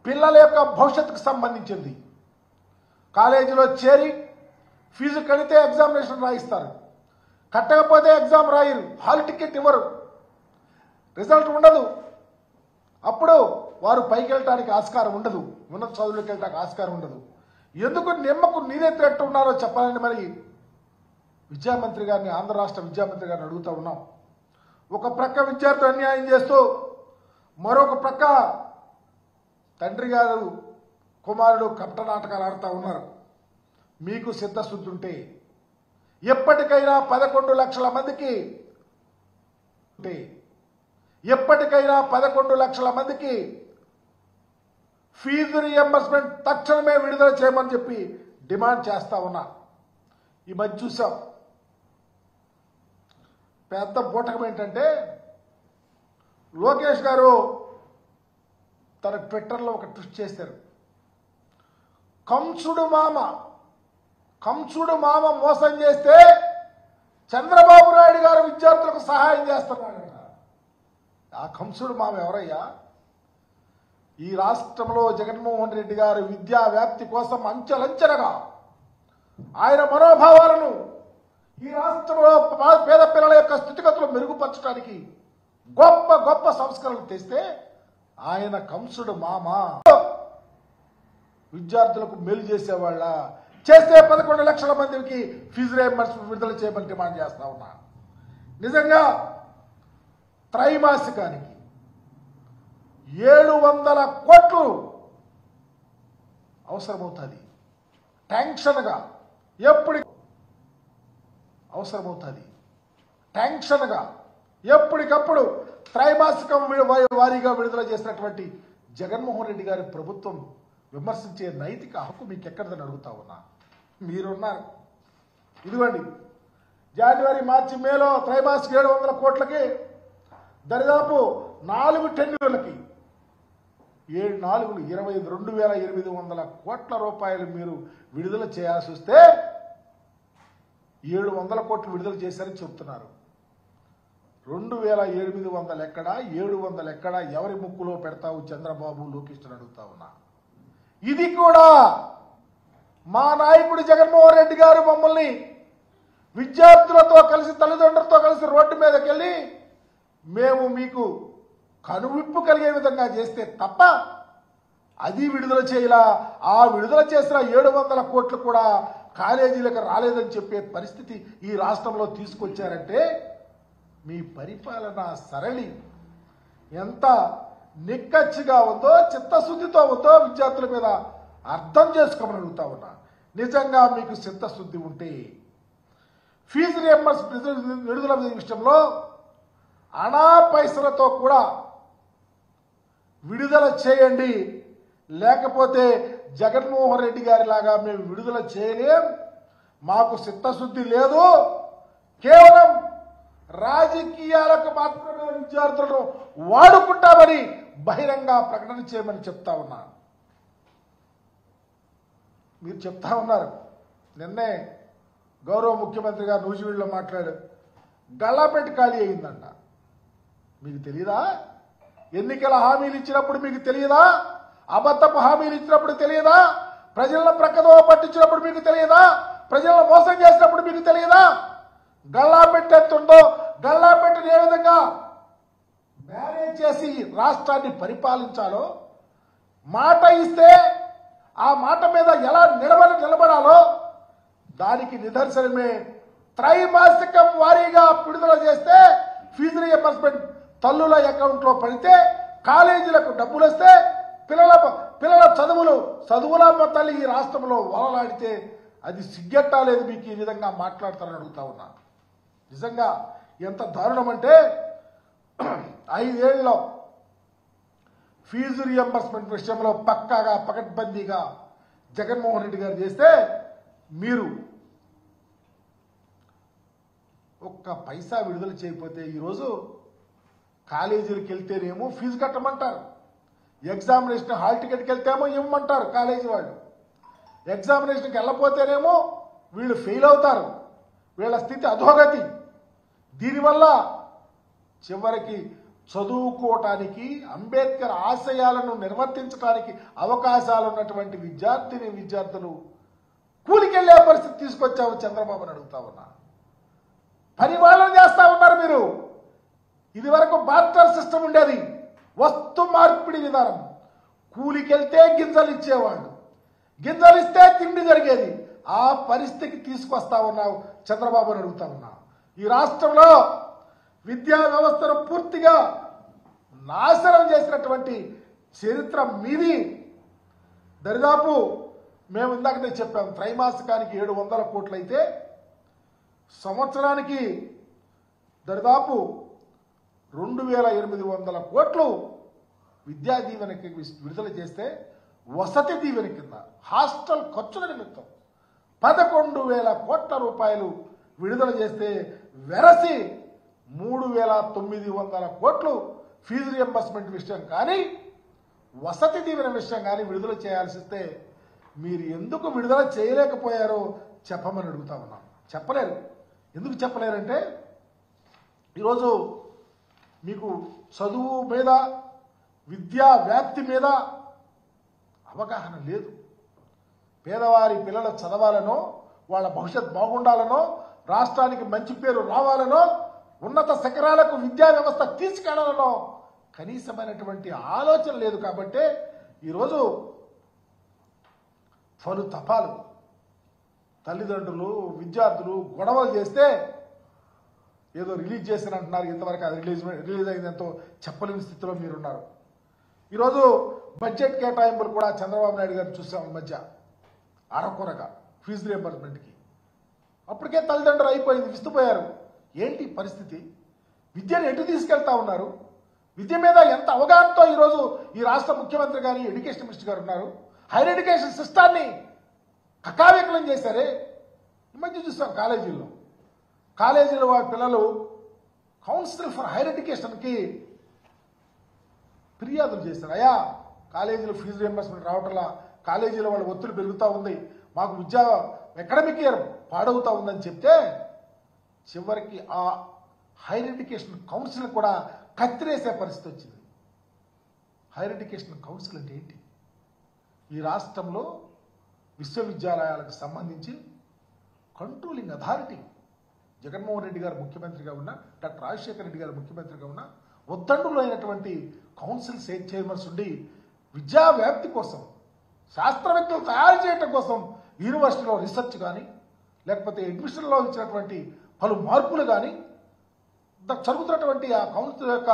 పిల్లల యొక్క భవిష్యత్తుకు సంబంధించింది. కాలేజీలో చేరి ఫీజు కడితే ఎగ్జామినేషన్ రాయిస్తారు, కట్టకపోతే ఎగ్జామ్ రాయరు, హాల్ టికెట్ ఇవ్వరు, రిజల్ట్ ఉండదు. అప్పుడు వారు పైకి వెళ్ళటానికి ఆస్కారం ఉండదు, ఉన్నత చదువులకు వెళ్ళటానికి ఆస్కారం ఉండదు. ఎందుకు నిమ్మకు నీరెత్తినట్టు ఉన్నారో చెప్పాలని మరి విద్యామంత్రి గారిని, ఆంధ్ర రాష్ట్ర విద్యామంత్రి గారిని అడుగుతూ ఉన్నాం. ఒక ప్రక్క విద్యార్థులు అన్యాయం చేస్తూ మరొక ప్రక్క తండ్రి గారు కుమారుడు కపట నాటకాలు ఆడుతూ ఉన్నారు. మీకు సిద్ధశుద్ధి ఉంటే ఎప్పటికైనా 11 లక్షల మందికి ఫీజు రీఎంబర్స్మెంట్ తక్షణమే విడుదల చేయమని చెప్పి డిమాండ్ చేస్తా ఉన్నా. ఈ మధ్య చూసాం పెద్ద బూటకం ఏంటంటే, లోకేష్ గారు తన ట్విట్టర్లో ఒక ట్విస్ట్ చేశారు. కంసుడు మామ మోసం చేస్తే చంద్రబాబు నాయుడు గారు విద్యార్థులకు సహాయం చేస్తున్నాడు. ఆ కంసుడు మామ ఎవరయ్యా? ఈ రాష్ట్రంలో జగన్మోహన్ రెడ్డి గారు విద్యా వ్యాప్తి కోసం అంచెలంచెలుగా ఆయన మనోభావాలను ఈ రాష్ట్రంలో పేద పిల్లల యొక్క స్థితిగతులు మెరుగుపరచడానికి గొప్ప గొప్ప సంస్కరణలు తెస్తే ఆయన కంసుడు మామ విద్యార్థులకు మేలు చేసేవాళ్ళ చేస్తే 11 లక్షల మందికి ఫీజు రీయింబర్స్మెంట్ విడుదల చేయమని డిమాండ్ చేస్తా ఉన్నా. నిజంగా త్రైమాసికానికి 700 కోట్లు అవసరమవుతుంది. టెన్షన్గా ఎప్పటికప్పుడు త్రైమాసికం వారీగా విడుదల చేసినటువంటి జగన్మోహన్ రెడ్డి గారి ప్రభుత్వం విమర్శించే నైతిక హక్కు మీకు ఎక్కడదని అడుగుతా ఉన్నా. మీరున్నారు. ఇదిగోండి, జనవరి మార్చి మేలో త్రైమాసిక 700 కోట్లకి దరిదాపు 4 టెన్యూర్లకి 22,800 కోట్ల రూపాయలు మీరు విడుదల చేయాల్సి వస్తే 700 కోట్లు విడుదల చేశారని చెప్తున్నారు. 2,800 ఎక్కడా, 700 ఎక్కడా? ఎవరి ముక్కులో పెడతావు చంద్రబాబు, లోకేష్ అడుగుతా ఉన్నా. ఇది కూడా మా నాయకుడు జగన్మోహన్ రెడ్డి గారు మమ్మల్ని విద్యార్థులతో కలిసి, తల్లిదండ్రులతో కలిసి రోడ్డు మీదకి వెళ్ళి మేము మీకు కనువిప్పు కలిగే విధంగా చేస్తే తప్ప అది విడుదల చేయాల. ఆ విడుదల చేసిన 700 కోట్లు కూడా కాలేజీలకు రాలేదని చెప్పే పరిస్థితి ఈ రాష్ట్రంలో తీసుకొచ్చారంటే మీ పరిపాలన సరళి ఎంత నిక్కచ్చిగా ఉందో, చిత్తశుద్ధితో ఉందో విద్యార్థుల మీద అర్థం చేసుకోమని అడుగుతా ఉన్నా. నిజంగా మీకు చిత్తశుద్ధి ఉంటే ఫీజు రీయింబర్స్మెంట్ విడుదల విషయంలో అనా పైసలతో కూడా విడుదల చేయండి. లేకపోతే జగన్మోహన్ రెడ్డి గారి లాగా మేము విడుదల చేయలేం, మాకు చిత్తశుద్ధి లేదు, కేవలం రాజకీయాలకు మాత్రమే విద్యార్థులను వాడుకుంటామని బహిరంగ ప్రకటన చేయమని చెప్తా ఉన్నా. మీరు చెప్తా ఉన్నారు. నిన్నే గౌరవ ముఖ్యమంత్రి గారు నూజివీడులో మాట్లాడారు. గల్లాపేట ఖాళీ అయిందంట. మీకు తెలియదా? ఎన్నికల హామీలు ఇచ్చినప్పుడు మీకు తెలియదా? అబద్ధపు హామీలు ఇచ్చినప్పుడు తెలియదా? ప్రజలను ప్రక్కదో పట్టించినప్పుడు మీకు తెలియదా? ప్రజలను మోసం చేసినప్పుడు మీకు తెలియదా? గల్లాపేట ఎత్తుందో, గల్లాపేటను ఏ విధంగా మేనేజ్ చేసి రాష్ట్రాన్ని పరిపాలించాలో, మాట ఇస్తే ఆ మాట మీద ఎలా నిలబడాలో దానికి నిదర్శనమే త్రైమాసికం వారీగా విడుదల చేస్తే ఫీజు రీయింబర్స్మెంట్ తల్లుల అకౌంట్లో పడితే, కాలేజీలకు డబ్బులు వస్తే, పిల్లల చదువుల తల్లి ఈ రాష్ట్రంలో వలలాడితే అది సిగ్గెట్టా లేదు మీకు ఈ విధంగా మాట్లాడతారని అడుగుతా ఉన్నా. నిజంగా ఎంత దారుణం అంటే 5 ఏళ్ళలో ఫీజు రీయింబర్స్మెంట్ విషయంలో పక్కాగా పకడ్బందీగా జగన్మోహన్ రెడ్డి గారు చేస్తే మీరు ఒక్క పైసా విడుదల చేయకపోతే ఈరోజు కాలేజీలకు వెళ్తేనేమో ఫీజు కట్టమంటారు, ఎగ్జామినేషన్ హాల్ టికెట్కి వెళ్తేమో ఇవ్వమంటారు కాలేజీ వాళ్ళు, ఎగ్జామినేషన్కి వెళ్ళపోతేనేమో వీళ్ళు ఫెయిల్ అవుతారు, వీళ్ళ స్థితి అధోగతి. దీనివల్ల చివరికి చదువుకోవటానికి, అంబేద్కర్ ఆశయాలను నిర్వర్తించడానికి అవకాశాలు ఉన్నటువంటి విద్యార్థులు కూలికెళ్లే పరిస్థితి తీసుకొచ్చావు చంద్రబాబుని అడుగుతా ఉన్నా. పని వాళ్ళని చేస్తా ఉన్నారు మీరు. ఇది వరకు బార్టర్ సిస్టమ్ ఉండేది, వస్తు మార్పిడి విధానం. కూలికెళ్తే గింజలు ఇచ్చేవాళ్ళు, గింజలు ఇస్తే తిండి జరిగేది. ఆ పరిస్థితికి తీసుకొస్తా ఉన్నావు చంద్రబాబుని అడుగుతా ఉన్నా. ఈ రాష్ట్రంలో విద్యా వ్యవస్థను పూర్తిగా నాశనం చేసినటువంటి చరిత్ర మీది. దరిదాపు మేము ఇందాకనే చెప్పాం, త్రైమాసికానికి 700 కోట్లు అయితే సంవత్సరానికి దరిదాపు 2800 కోట్లు విద్యా దీవెనకి విడుదల చేస్తే, వసతి దీవెన కింద హాస్టల్ ఖర్చుల నిమిత్తం 11,000 కోట్ల రూపాయలు విడుదల చేస్తే, వెరసి 3,900 కోట్లు ఫీజు రియంబర్స్మెంట్ విషయం కానీ, వసతి దీవెన విషయం కానీ విడుదల చేయాల్సి వస్తే మీరు ఎందుకు విడుదల చేయలేకపోయారో చెప్పమని అడుగుతా ఉన్నాం. చెప్పలేరు. ఎందుకు చెప్పలేరంటే, ఈరోజు మీకు చదువు మీద, విద్యా వ్యాప్తి మీద అవగాహన లేదు. పేదవారి పిల్లలు చదవాలనో, వాళ్ళ భవిష్యత్ బాగుండాలనో, రాష్ట్రానికి మంచి పేరు రావాలనో, ఉన్నత శిఖరాలకు విద్యా వ్యవస్థ తీసుకెళ్లాలనో కనీసమైనటువంటి ఆలోచన లేదు. కాబట్టి ఈరోజు పలు తపాలు తల్లిదండ్రులు, విద్యార్థులు గొడవలు చేస్తే ఏదో రిలీజ్ చేసినంటున్నారు. ఇంతవరకు అది రిలీజ్ అయిందంతో చెప్పలేని స్థితిలో మీరున్నారు. ఈరోజు బడ్జెట్ కేటాయింపులు కూడా చంద్రబాబు నాయుడు గారు చూసాం మధ్య అరకొరగా ఫీజు రియంబర్స్మెంట్కి. అప్పటికే తల్లిదండ్రులు అయిపోయింది, విస్తుపోయారు. ఏంటి పరిస్థితి? విద్యను ఎటు తీసుకెళ్తా ఉన్నారు? విద్య మీద ఎంత అవగాహనతో ఈరోజు ఈ రాష్ట్ర ముఖ్యమంత్రి గారు, ఎడ్యుకేషన్ మినిస్టర్ గారు ఉన్నారు. హైయర్ ఎడ్యుకేషన్ సిస్టాన్ని కకావికలం చేశారే. ఈ మధ్య చూస్తాం కాలేజీలో వాళ్ళ పిల్లలు కౌన్సిల్ ఫర్ హైయర్ ఎడ్యుకేషన్కి ఫిర్యాదులు చేశారు. అయ్యా, కాలేజీలో ఫీజు రియంబర్స్మెంట్ రావటంలా, కాలేజీలో వాళ్ళ ఒత్తిడి పెరుగుతూ ఉంది, మాకు విద్యా అకాడమిక్ ఇయర్ పాడవుతూ ఉందని చెప్తే, చివరికి ఆ హైయర్ ఎడ్యుకేషన్ కౌన్సిల్ కూడా కత్తిరేసే పరిస్థితి వచ్చింది. హైయర్ ఎడ్యుకేషన్ కౌన్సిల్ అంటే ఏంటి? ఈ రాష్ట్రంలో విశ్వవిద్యాలయాలకు సంబంధించి కంట్రోలింగ్ అథారిటీ జగన్మోహన్ రెడ్డి గారు ముఖ్యమంత్రిగా ఉన్న, డాక్టర్ రాజశేఖర రెడ్డి గారు ముఖ్యమంత్రిగా ఉన్న ఉద్దండులు అయినటువంటి కౌన్సిల్ చైర్మన్స్ ఉండి విద్యా వ్యాప్తి కోసం, శాస్త్రవేత్తలు తయారు చేయడం కోసం యూనివర్సిటీలో రీసెర్చ్ కానీ, లేకపోతే అడ్మిషన్లో ఇచ్చినటువంటి పలు మార్పులు కానీ, జరుగుతున్నటువంటి ఆ కౌన్సిల్ యొక్క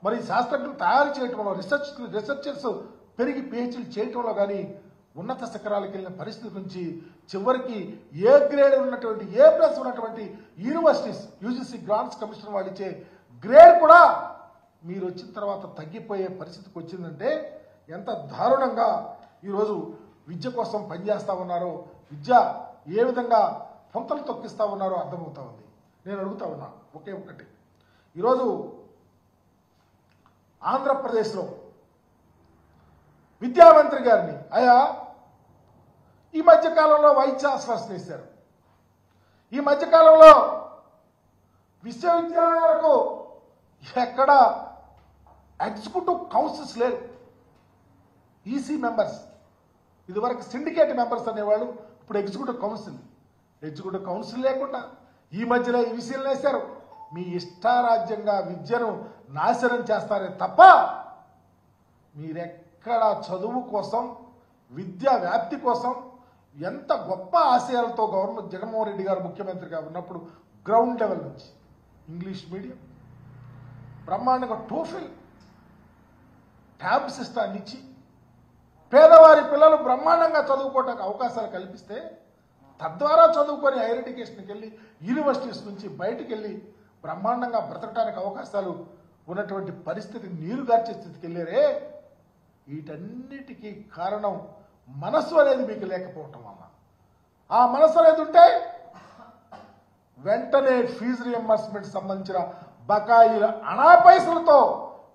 మరి శాస్త్రజ్ఞులు తయారు చేయటంలో, రీసెర్చర్స్ పెరిగి పిహెచ్డీలు చేయటంలో కానీ ఉన్నత శిఖరాలకు వెళ్ళిన పరిస్థితి నుంచి చివరికి ఏ గ్రేడ్ ఉన్నటువంటి, A+ ఉన్నటువంటి యూనివర్సిటీస్, యూజీసీ గ్రాంట్స్ కమిషన్ వాళ్ళు ఇచ్చే గ్రేడ్ కూడా మీరు వచ్చిన తర్వాత తగ్గిపోయే పరిస్థితికి వచ్చిందంటే ఎంత దారుణంగా ఈరోజు విద్య కోసం పనిచేస్తూ ఉన్నారో, విద్య ఏ విధంగా పొంతలు తొక్కిస్తూ ఉన్నారో అర్థమవుతా ఉంది. నేను అడుగుతా ఉన్నా ఒకే ఒక్కటి, ఈరోజు ఆంధ్రప్రదేశ్లో విద్యామంత్రి గారిని, అయ్యా ఈ మధ్యకాలంలో వైస్ ఛాన్సలర్స్ వేశారు, ఈ మధ్యకాలంలో విశ్వవిద్యాలయాలకు ఎక్కడ ఎగ్జిక్యూటివ్ కౌన్సిల్స్ లేరు, ఈసీ మెంబర్స్. ఇదివరకు సిండికేట్ మెంబర్స్ అనేవాళ్ళు, ఇప్పుడు ఎగ్జిక్యూటివ్ కౌన్సిల్ లేకుండా ఈ మధ్యలో ఈ విషయాలు వేశారు. మీ ఇష్టారాజ్యంగా విద్యను నాశనం చేస్తారే తప్ప మీరెక్కడ చదువు కోసం, విద్యా వ్యాప్తి కోసం ఎంత గొప్ప ఆశయాలతో జగన్మోహన్ రెడ్డి గారు ముఖ్యమంత్రిగా ఉన్నప్పుడు గ్రౌండ్ లెవెల్ నుంచి ఇంగ్లీష్ మీడియం, బ్రహ్మాండంగా టోఫెల్, ట్యాబ్ సిస్టాన్ని ఇచ్చి పేదవారి పిల్లలు బ్రహ్మాండంగా చదువుకోవడానికి అవకాశాలు కల్పిస్తే, తద్వారా చదువుకొని హైయర్ ఎడ్యుకేషన్కి వెళ్ళి యూనివర్సిటీస్ నుంచి బయటికి వెళ్ళి బ్రహ్మాండంగా బ్రతకడానికి అవకాశాలు ఉన్నటువంటి పరిస్థితి నీరుగార్చే స్థితికి వెళ్ళారే. వీటన్నిటికీ కారణం మనసు అనేది మీకు లేకపోవటం వల్ల. ఆ మనసు అనేది ఉంటే వెంటనే ఫీజు రియంబర్స్మెంట్ సంబంధించిన బకాయిల అనాపైసలతో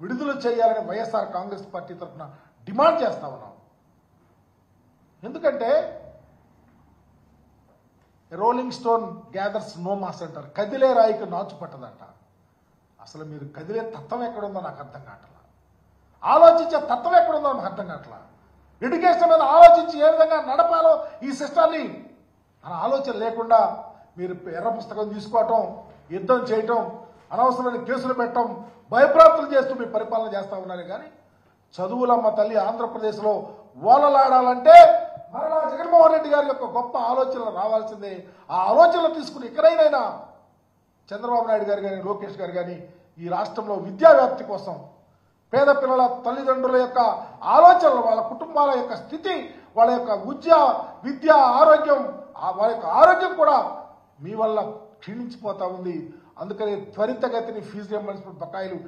విడుదల చేయాలని వైఎస్ఆర్ కాంగ్రెస్ పార్టీ తరఫున డిమాండ్ చేస్తా ఉన్నాం. ఎందుకంటే rolling stone gathers no moss అంటారు, కదిలే రాయికి నాచు పట్టదంట. అసలు మీరు కదిలే తత్వం ఎక్కడుందో నాకు అర్థం కావట్లా, ఆలోచించే తత్వం ఎక్కడుందో నాకు అర్థం కావట్లా. ఎడ్యుకేషన్ మీద ఆలోచించి ఏ విధంగా నడపాలో ఈ సిస్టాన్ని అనే ఆలోచన లేకుండా మీరు ఎర్ర పుస్తకం తీసుకోవటం, యుద్ధం చేయటం, అనవసరమైన కేసులు పెట్టడం, భయప్రాంతులు చేస్తూ మీ పరిపాలన చేస్తూ ఉన్నారు. కానీ చదువులమ్మ తల్లి ఆంధ్రప్రదేశ్లో ఓలలాడాలంటే మరలా జగన్మోహన్ రెడ్డి గారి యొక్క గొప్ప ఆలోచనలు రావాల్సిందే. ఆ ఆలోచనలు తీసుకుని ఎక్కడైనా చంద్రబాబు నాయుడు గారు కానీ లోకేష్ గారు కానీ ఈ రాష్ట్రంలో విద్యా వ్యాప్తి కోసం, పేద పిల్లల తల్లిదండ్రుల యొక్క ఆలోచనలు, వాళ్ళ కుటుంబాల యొక్క స్థితి, వాళ్ళ యొక్క విద్య ఆరోగ్యం, వాళ్ళ యొక్క ఆరోగ్యం కూడా మీ వల్ల క్షీణించిపోతా ఉంది. అందుకని త్వరితగతిని ఫీజు రియంబర్స్మెంట్ బకాయిలు